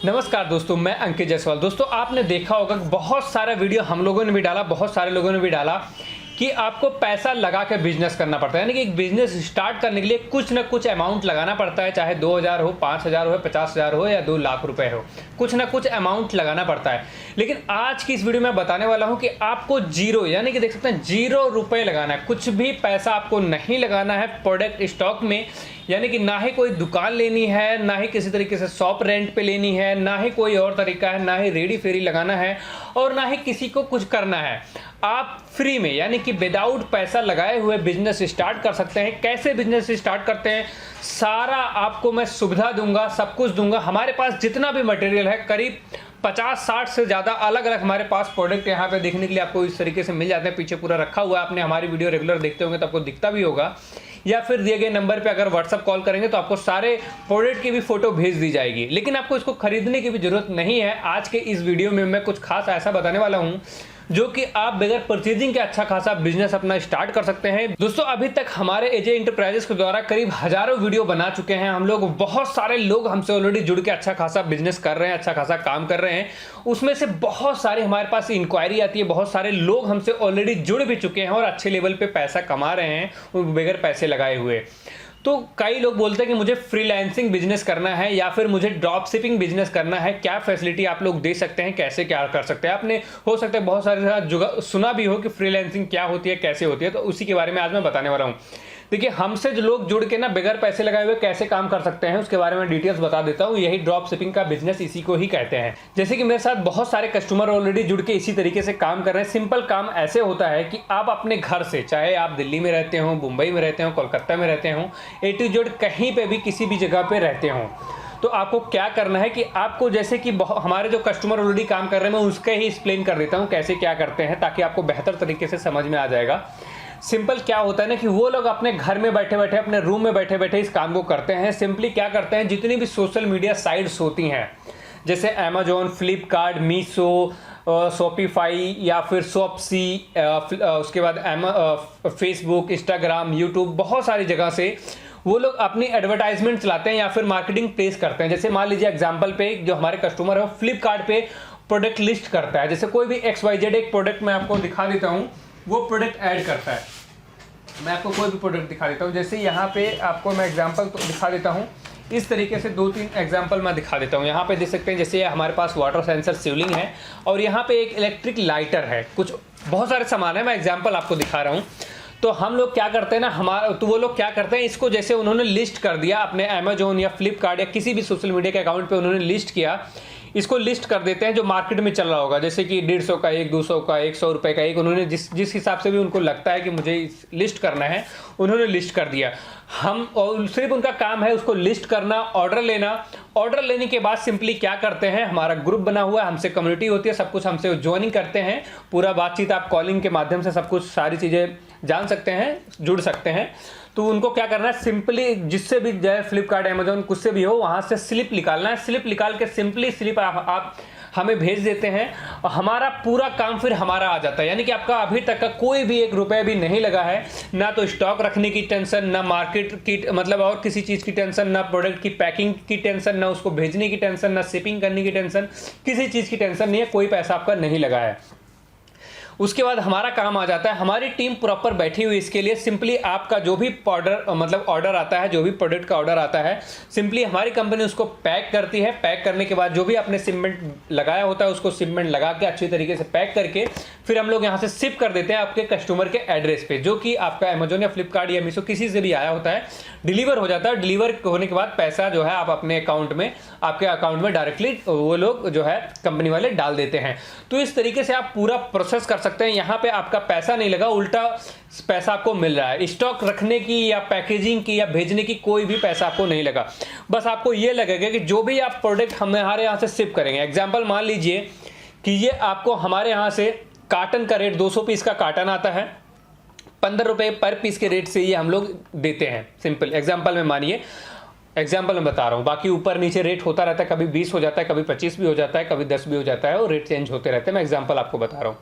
नमस्कार दोस्तों, मैं अंकित जायसवाल। दोस्तों, आपने देखा होगा कि बहुत सारा वीडियो हम लोगों ने भी डाला, बहुत सारे लोगों ने भी डाला कि आपको पैसा लगा के बिजनेस करना पड़ता है। यानी कि एक बिजनेस स्टार्ट करने के लिए कुछ ना कुछ अमाउंट लगाना पड़ता है, चाहे 2000 हो, 5000 हो, 50,000 हो या 2 लाख रुपए हो, कुछ ना कुछ अमाउंट लगाना पड़ता है। लेकिन आज की इस वीडियो में बताने वाला हूं कि आपको जीरो, यानी कि देख सकते हैं, 0 रुपए लगाना है। कुछ भी पैसा आपको नहीं लगाना है प्रोडक्ट स्टॉक में। यानी कि ना ही कोई दुकान लेनी है, ना ही किसी तरीके से शॉप रेंट पे लेनी है, ना ही कोई और तरीका है, ना ही रेडी फेरी लगाना है और ना ही किसी को कुछ करना है। आप फ्री में, यानी कि विदाउट पैसा लगाए हुए बिजनेस स्टार्ट कर सकते हैं। कैसे बिजनेस स्टार्ट करते हैं, सारा आपको मैं सुविधा दूंगा, सब कुछ दूंगा। हमारे पास जितना भी मटेरियल है, करीब 50-60 से ज़्यादा अलग अलग हमारे पास प्रोडक्ट यहाँ पे देखने के लिए आपको इस तरीके से मिल जाते हैं। पीछे पूरा रखा हुआ है, आपने हमारी वीडियो रेगुलर देखते होंगे तो आपको दिखता भी होगा, या फिर दिए गए नंबर पे अगर व्हाट्सअप कॉल करेंगे तो आपको सारे प्रोडक्ट की भी फोटो भेज दी जाएगी। लेकिन आपको इसको खरीदने की भी जरूरत नहीं है। आज के इस वीडियो में मैं कुछ खास ऐसा बताने वाला हूं जो कि आप बगैर परचेजिंग के अच्छा खासा बिजनेस अपना स्टार्ट कर सकते हैं। दोस्तों, अभी तक हमारे एजे इंटरप्राइजेस के द्वारा करीब हजारों वीडियो बना चुके हैं हम लोग। बहुत सारे लोग हमसे ऑलरेडी जुड़ के अच्छा खासा बिजनेस कर रहे हैं, अच्छा खासा काम कर रहे हैं। उसमें से बहुत सारे हमारे पास इंक्वायरी आती है, बहुत सारे लोग हमसे ऑलरेडी जुड़ भी चुके हैं और अच्छे लेवल पे पैसा कमा रहे हैं बगैर पैसे लगाए हुए। तो कई लोग बोलते हैं कि मुझे फ्रीलांसिंग बिजनेस करना है या फिर मुझे ड्रॉप शिपिंग बिजनेस करना है, क्या फैसिलिटी आप लोग दे सकते हैं, कैसे क्या कर सकते हैं। आपने हो सकता है बहुत सारे सुना भी हो कि फ्रीलांसिंग क्या होती है, कैसे होती है, तो उसी के बारे में आज मैं बताने वाला हूं। देखिए, हमसे जो लोग जुड़ के ना बगैर पैसे लगाए हुए कैसे काम कर सकते हैं उसके बारे में डिटेल्स बता देता हूं। यही ड्रॉप शिपिंग का बिजनेस इसी को ही कहते हैं। जैसे कि मेरे साथ बहुत सारे कस्टमर ऑलरेडी जुड़ के इसी तरीके से काम कर रहे हैं। सिंपल काम ऐसे होता है कि आप अपने घर से, चाहे आप दिल्ली में रहते हो, मुंबई में रहते हो, कोलकाता में रहते हो, ए टू जेड कहीं पे भी किसी भी जगह पे रहते हो, तो आपको क्या करना है कि आपको, जैसे कि हमारे जो कस्टमर ऑलरेडी काम कर रहे हैं, मैं उसका ही एक्सप्लेन कर देता हूं कैसे क्या करते हैं, ताकि आपको बेहतर तरीके से समझ में आ जाएगा। सिंपल क्या होता है ना कि वो लोग अपने घर में बैठे बैठे, अपने रूम में बैठे बैठे इस काम को करते हैं। सिंपली क्या करते हैं, जितनी भी सोशल मीडिया साइट्स होती हैं, जैसे अमेजोन, फ्लिपकार्ट, मीशो, शॉपिफाई या फिर शॉपसी, उसके बाद फेसबुक, इंस्टाग्राम, यूट्यूब, बहुत सारी जगह से वो लोग अपनी एडवर्टाइजमेंट चलाते हैं या फिर मार्केटिंग प्लेस करते हैं। जैसे मान लीजिए एग्जांपल पे, जो हमारे कस्टमर है वो फ्लिपकार्ट पे प्रोडक्ट लिस्ट करता है। जैसे कोई भी XYZ एक प्रोडक्ट मैं आपको दिखा देता हूँ, वो प्रोडक्ट ऐड करता है। मैं आपको कोई भी प्रोडक्ट दिखा देता हूँ, जैसे यहाँ पे आपको मैं एग्जांपल तो दिखा देता हूँ। इस तरीके से 2-3 एग्जांपल मैं दिखा देता हूँ। यहाँ पे देख सकते हैं, जैसे हमारे पास वाटर सेंसर शिवलिंग है और यहाँ पे एक इलेक्ट्रिक लाइटर है, कुछ बहुत सारे सामान है। मैं एग्जांपल आपको दिखा रहा हूँ। तो हम लोग क्या करते हैं ना, तो वो लोग क्या करते हैं, इसको जैसे उन्होंने लिस्ट कर दिया अपने अमेजोन या फ्लिपकार्ट या किसी भी सोशल मीडिया के अकाउंट पे उन्होंने लिस्ट किया, इसको लिस्ट कर देते हैं जो मार्केट में चल रहा होगा। जैसे कि 150 का एक, 200 का एक, 100 रुपए का एक, उन्होंने जिस हिसाब से भी उनको लगता है कि मुझे लिस्ट करना है, उन्होंने लिस्ट कर दिया। हम और सिर्फ उनका काम है उसको लिस्ट करना, ऑर्डर लेना। ऑर्डर लेने के बाद सिंपली क्या करते हैं, हमारा ग्रुप बना हुआ है, हमसे कम्युनिटी होती है, सब कुछ हमसे ज्वाइनिंग करते हैं। पूरा बातचीत आप कॉलिंग के माध्यम से सब कुछ सारी चीज़ें जान सकते हैं, जुड़ सकते हैं। तो उनको क्या करना है, सिंपली जिससे भी जाए, फ्लिपकार्ट, अमेजोन, कुछ से भी हो, वहां से स्लिप निकालना है। स्लिप निकाल के सिंपली स्लिप आप हमें भेज देते हैं और हमारा पूरा काम फिर हमारा आ जाता है। यानी कि आपका अभी तक का कोई भी 1 रुपया भी नहीं लगा है, ना तो स्टॉक रखने की टेंशन, ना मार्केट की मतलब और किसी चीज़ की टेंशन, ना प्रोडक्ट की पैकिंग की टेंशन, ना उसको भेजने की टेंशन, ना शिपिंग करने की टेंशन, किसी चीज़ की टेंशन नहीं है। कोई पैसा आपका नहीं लगा है। उसके बाद हमारा काम आ जाता है, हमारी टीम प्रॉपर बैठी हुई इसके लिए। सिंपली आपका जो भी ऑर्डर आता है, जो भी प्रोडक्ट का ऑर्डर आता है, सिंपली हमारी कंपनी उसको पैक करती है। पैक करने के बाद जो भी आपने शिपमेंट लगाया होता है, उसको शिपमेंट लगा के अच्छी तरीके से पैक करके फिर हम लोग यहाँ से शिप कर देते हैं आपके कस्टमर के एड्रेस पे, जो कि आपका अमेजोन या फ्लिपकार्ट या मीशो किसी से भी आया होता है, डिलीवर हो जाता है। डिलीवर होने के बाद पैसा जो है आप अपने अकाउंट में, आपके अकाउंट में डायरेक्टली वो लोग जो है कंपनी वाले डाल देते हैं। तो इस तरीके से आप पूरा प्रोसेस कर सकते हैं। यहाँ पे आपका पैसा नहीं लगा, उल्टा पैसा आपको मिल रहा है। स्टॉक रखने की या पैकेजिंग की या भेजने की कोई भी पैसा आपको नहीं लगा। बस आपको ये लगेगा कि जो भी आप प्रोडक्ट हमारे यहाँ से शिप करेंगे, एग्जाम्पल मान लीजिए कि ये आपको हमारे यहाँ से कार्टन का रेट 200 पीस का कार्टन आता है, 15 रुपए पर पीस के रेट से ये हम लोग देते हैं। सिंपल एग्जाम्पल में मानिए, एग्जाम्पल मैं बता रहा हूँ, बाकी ऊपर नीचे रेट होता रहता है, कभी 20 हो जाता है, कभी 25 भी हो जाता है, कभी 10 भी हो जाता है, और रेट चेंज होते रहते हैं। मैं एग्जाम्पल आपको बता रहा हूँ।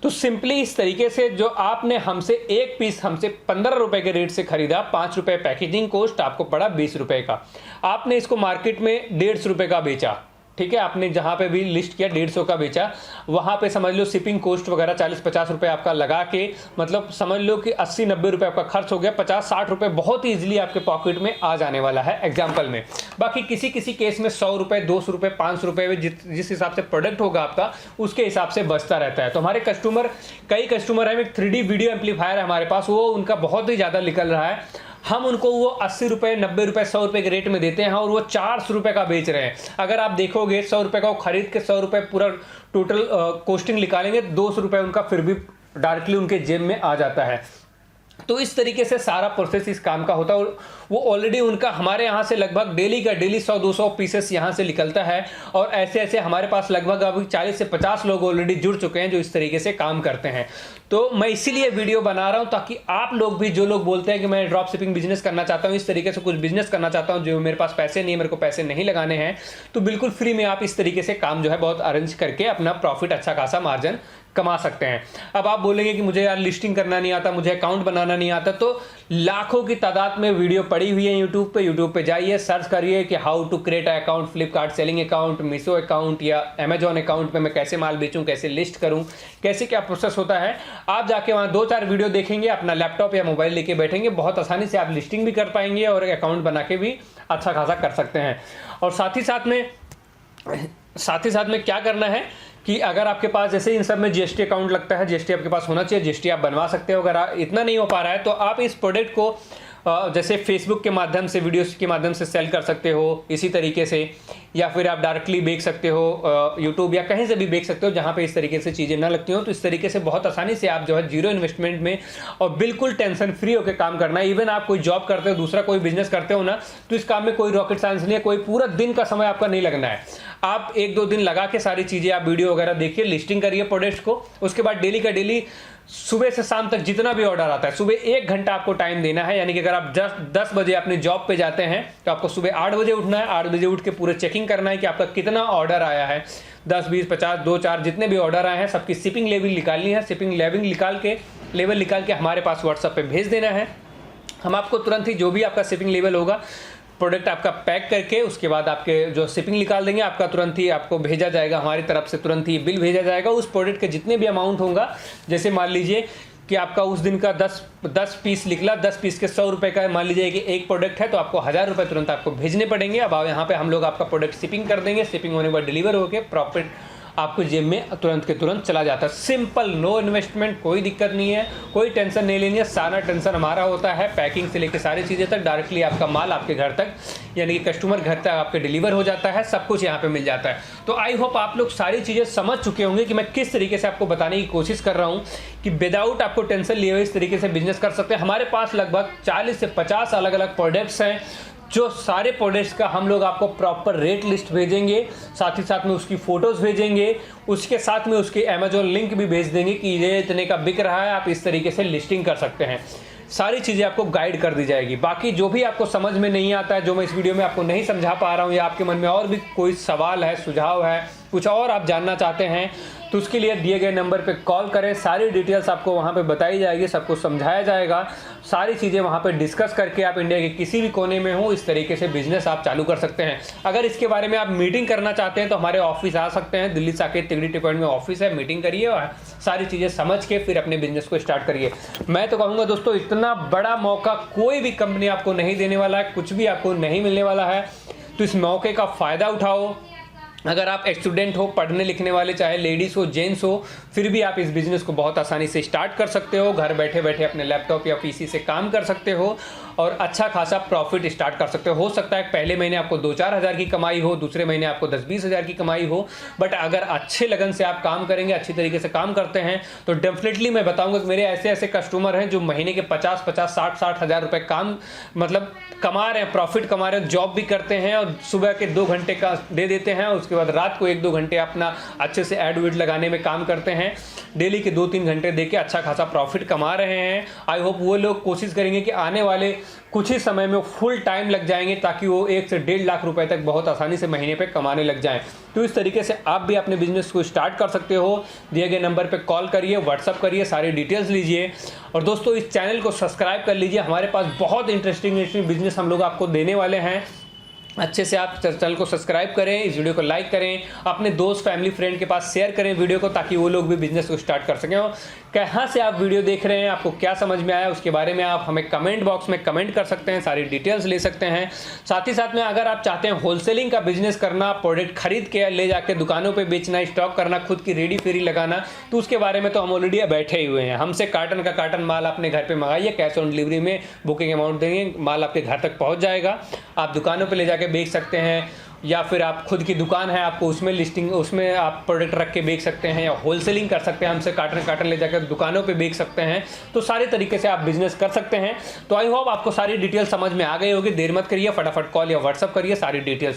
तो सिंपली इस तरीके से जो आपने हमसे एक पीस हमसे 15 रुपए के रेट से खरीदा, 5 रुपए पैकेजिंग कॉस्ट, आपको पड़ा 20 रुपए का। आपने इसको मार्केट में 150 रुपए का बेचा, ठीक है, आपने जहाँ पे भी लिस्ट किया 150 का बेचा, वहाँ पे समझ लो शिपिंग कॉस्ट वगैरह 40-50 रुपये आपका लगा के, मतलब समझ लो कि 80-90 रुपये आपका खर्च हो गया, 50-60 रुपये बहुत ही ईजिली आपके पॉकेट में आ जाने वाला है एग्जाम्पल में। बाकी किसी किसी केस में 100 रुपये, 200 रुपये, 500 रुपये जिस हिसाब से प्रोडक्ट होगा आपका उसके हिसाब से बचता रहता है। तो हमारे कस्टमर, कई कस्टमर है, एक 3D वीडियो एम्पलीफायर है हमारे पास, वो उनका बहुत ही ज़्यादा निकल रहा है, हम उनको वो 80 रुपये, 90 रुपये, 100 रुपये के रेट में देते हैं और वो 400 रुपये का बेच रहे हैं। अगर आप देखोगे 100 रुपये का वो खरीद के 100 रुपये पूरा टोटल कॉस्टिंग निकालेंगे, 200 रुपये उनका फिर भी डायरेक्टली उनके जेब में आ जाता है। तो इस तरीके से सारा प्रोसेस इस काम का होता है। वो ऑलरेडी उनका हमारे यहाँ से लगभग डेली का डेली 100-200 पीसेस यहाँ से निकलता है और ऐसे ऐसे हमारे पास लगभग अभी 40 से 50 लोग ऑलरेडी जुड़ चुके हैं जो इस तरीके से काम करते हैं। तो मैं इसीलिए वीडियो बना रहा हूँ ताकि आप लोग भी, जो लोग बोलते हैं कि मैं ड्रॉप शिपिंग बिजनेस करना चाहता हूँ, इस तरीके से कुछ बिजनेस करना चाहता हूँ, जो मेरे पास पैसे नहीं है, मेरे को पैसे नहीं लगाने हैं, तो बिल्कुल फ्री में आप इस तरीके से काम जो है बहुत अरेंज करके अपना प्रॉफिट, अच्छा खासा मार्जिन कमा सकते हैं। अब आप बोलेंगे कि मुझे यार लिस्टिंग करना नहीं आता, मुझे अकाउंट बनाना नहीं आता, तो लाखों की तादाद में वीडियो पड़ी हुई है यूट्यूब पे जाइए, सर्च करिए कि how to create account, Flipkart selling account, Meesho account या अमेजॉन अकाउंट पे मैं कैसे माल बेचूं, कैसे लिस्ट करूं, कैसे क्या प्रोसेस होता है। आप जाके वहाँ 2-4 वीडियो देखेंगे, अपना लैपटॉप या मोबाइल लेके बैठेंगे, बहुत आसानी से आप लिस्टिंग भी कर पाएंगे और अकाउंट बना के भी अच्छा खासा कर सकते हैं। और साथ ही साथ में क्या करना है कि अगर आपके पास, जैसे इन सब में जीएसटी अकाउंट लगता है, जीएसटी आपके पास होना चाहिए, जीएसटी आप बनवा सकते हो। अगर इतना नहीं हो पा रहा है तो आप इस प्रोडक्ट को जैसे फेसबुक के माध्यम से, वीडियोस के माध्यम से सेल कर सकते हो इसी तरीके से, या फिर आप डायरेक्टली बेच सकते हो यूट्यूब या कहीं से भी बेच सकते हो जहाँ पे इस तरीके से चीज़ें ना लगती हो। तो इस तरीके से बहुत आसानी से आप जो है जीरो इन्वेस्टमेंट में और बिल्कुल टेंशन फ्री होकर काम करना है। इवन आप कोई जॉब करते हो, दूसरा कोई बिजनेस करते हो ना, तो इस काम में कोई रॉकेट साइंस नहीं है, कोई पूरा दिन का समय आपका नहीं लगना है। आप 1-2 दिन लगा के सारी चीज़ें आप वीडियो वगैरह देखिए, लिस्टिंग करिए प्रोडक्ट्स को, उसके बाद डेली का डेली सुबह से शाम तक जितना भी ऑर्डर आता है, सुबह 1 घंटा आपको टाइम देना है। यानी कि अगर आप 10 बजे अपनी जॉब पे जाते हैं तो आपको सुबह 8 बजे उठना है, 8 बजे उठ के पूरे चेकिंग करना है कि आपका कितना ऑर्डर आया है, 10, 20, 50, 2-4 जितने भी ऑर्डर आए हैं सबकी शिपिंग लेवल निकालनी है। शिपिंग लेवल निकाल के हमारे पास व्हाट्सएप पे भेज देना है। हम आपको तुरंत ही जो भी आपका शिपिंग लेवल होगा, प्रोडक्ट आपका पैक करके उसके बाद आपके जो शिपिंग निकाल देंगे, आपका तुरंत ही आपको भेजा जाएगा, हमारी तरफ से तुरंत ही बिल भेजा जाएगा। उस प्रोडक्ट के जितने भी अमाउंट होगा, जैसे मान लीजिए कि आपका उस दिन का 10 पीस निकला, 10 पीस के 100 रुपये का मान लीजिए कि एक प्रोडक्ट है, तो आपको 1000 रुपये तुरंत आपको भेजने पड़ेंगे। अब यहाँ पे हम लोग आपका प्रोडक्ट शिपिंग कर देंगे, शिपिंग होने के बाद डिलीवर होकर प्रॉफिट आपको जेब में तुरंत के तुरंत चला जाता है। सिंपल, नो इन्वेस्टमेंट, कोई दिक्कत नहीं है, कोई टेंशन नहीं लेनी है। सारा टेंशन हमारा होता है, पैकिंग से लेकर सारी चीज़ें तक, डायरेक्टली आपका माल आपके घर तक, यानी कि कस्टमर घर तक आपके डिलीवर हो जाता है, सब कुछ यहाँ पे मिल जाता है। तो आई होप आप लोग सारी चीज़ें समझ चुके होंगे कि मैं किस तरीके से आपको बताने की कोशिश कर रहा हूँ कि विदाउट आपको टेंशन लिए हुए इस तरीके से बिजनेस कर सकते हैं। हमारे पास लगभग 40 से 50 अलग अलग प्रोडक्ट्स हैं, जो सारे प्रोडक्ट्स का हम लोग आपको प्रॉपर रेट लिस्ट भेजेंगे, साथ ही साथ में उसकी फ़ोटोज़ भेजेंगे, उसके साथ में उसकी अमेजॉन लिंक भी भेज देंगे कि ये इतने का बिक रहा है, आप इस तरीके से लिस्टिंग कर सकते हैं। सारी चीज़ें आपको गाइड कर दी जाएगी। बाकी जो भी आपको समझ में नहीं आता है, जो मैं इस वीडियो में आपको नहीं समझा पा रहा हूँ, या आपके मन में और भी कोई सवाल है, सुझाव है, कुछ और आप जानना चाहते हैं, तो उसके लिए दिए गए नंबर पे कॉल करें। सारी डिटेल्स आपको वहाँ पे बताई जाएगी, सबको समझाया जाएगा, सारी चीज़ें वहाँ पे डिस्कस करके आप इंडिया के किसी भी कोने में हो इस तरीके से बिजनेस आप चालू कर सकते हैं। अगर इसके बारे में आप मीटिंग करना चाहते हैं तो हमारे ऑफिस आ सकते हैं, दिल्ली साकेत तिगड़ी टी पॉइंट में ऑफिस है, मीटिंग करिए और सारी चीज़ें समझ के फिर अपने बिजनेस को स्टार्ट करिए। मैं तो कहूँगा दोस्तों, इतना बड़ा मौका कोई भी कंपनी आपको नहीं देने वाला है, कुछ भी आपको नहीं मिलने वाला है, तो इस मौके का फ़ायदा उठाओ। अगर आप स्टूडेंट हो, पढ़ने लिखने वाले, चाहे लेडीज़ हो, जेंट्स हो, फिर भी आप इस बिज़नेस को बहुत आसानी से स्टार्ट कर सकते हो। घर बैठे बैठे अपने लैपटॉप या पीसी से काम कर सकते हो और अच्छा खासा प्रॉफिट स्टार्ट कर सकते हो सकता है पहले महीने आपको 2-4 हज़ार की कमाई हो, दूसरे महीने आपको 10-20 हज़ार की कमाई हो, बट अगर अच्छे लगन से आप काम करेंगे, अच्छी तरीके से काम करते हैं, तो डेफिनेटली मैं बताऊंगा कि मेरे ऐसे ऐसे कस्टमर हैं जो महीने के 50-50, 60-60 हज़ार रुपये काम मतलब कमा रहे हैं, प्रॉफिट कमा रहे हैं, जॉब भी करते हैं और सुबह के 2 घंटे का दे देते हैं, उसके बाद रात को 1-2 घंटे अपना अच्छे से एड वीड लगाने में काम करते हैं, डेली के 2-3 घंटे दे के अच्छा खासा प्रॉफिट कमा रहे हैं। आई होप वो लोग कोशिश करेंगे कि आने वाले कुछ ही समय में फुल टाइम लग जाएंगे ताकि वो 1 से 1.5 लाख रुपए तक बहुत आसानी से महीने पे कमाने लग जाएं। तो इस तरीके से आप भी अपने बिजनेस को स्टार्ट कर सकते हो। दिए गए नंबर पे कॉल करिए, व्हाट्सअप करिए, सारी डिटेल्स लीजिए और दोस्तों इस चैनल को सब्सक्राइब कर लीजिए। हमारे पास बहुत इंटरेस्टिंग बिजनेस हम लोग आपको देने वाले हैं। अच्छे से आप चैनल को सब्सक्राइब करें, इस वीडियो को लाइक करें, अपने दोस्त फैमिली फ्रेंड के पास शेयर करें वीडियो को, ताकि वो लोग भी बिजनेस को स्टार्ट कर सकें। कहाँ से आप वीडियो देख रहे हैं, आपको क्या समझ में आया, उसके बारे में आप हमें कमेंट बॉक्स में कमेंट कर सकते हैं, सारी डिटेल्स ले सकते हैं। साथ ही साथ में अगर आप चाहते हैं होलसेलिंग का बिजनेस करना, प्रोडक्ट खरीद के ले जाके दुकानों पर बेचना, स्टॉक करना, खुद की रेडी फेरी लगाना, तो उसके बारे में तो हम ऑलरेडी बैठे ही हुए हैं। हमसे कार्टन का कार्टन माल अपने घर पर मंगाइए, कैश ऑन डिलीवरी में बुकिंग अमाउंट देंगे, माल आपके घर तक पहुँच जाएगा। आप दुकानों पर ले जाके बेच सकते हैं, या फिर आप खुद की दुकान है आपको उसमें लिस्टिंग, उसमें आप प्रोडक्ट रख के बेच सकते हैं, या होलसेलिंग कर सकते हैं, हमसे कार्टन ले जाकर दुकानों पे बेच सकते हैं। तो सारे तरीके से आप बिजनेस कर सकते हैं। तो आई होप आपको सारी डिटेल समझ में आ गई होगी। देर मत करिए, फटाफट कॉल या व्हाट्सअप करिए, सारी डिटेल्स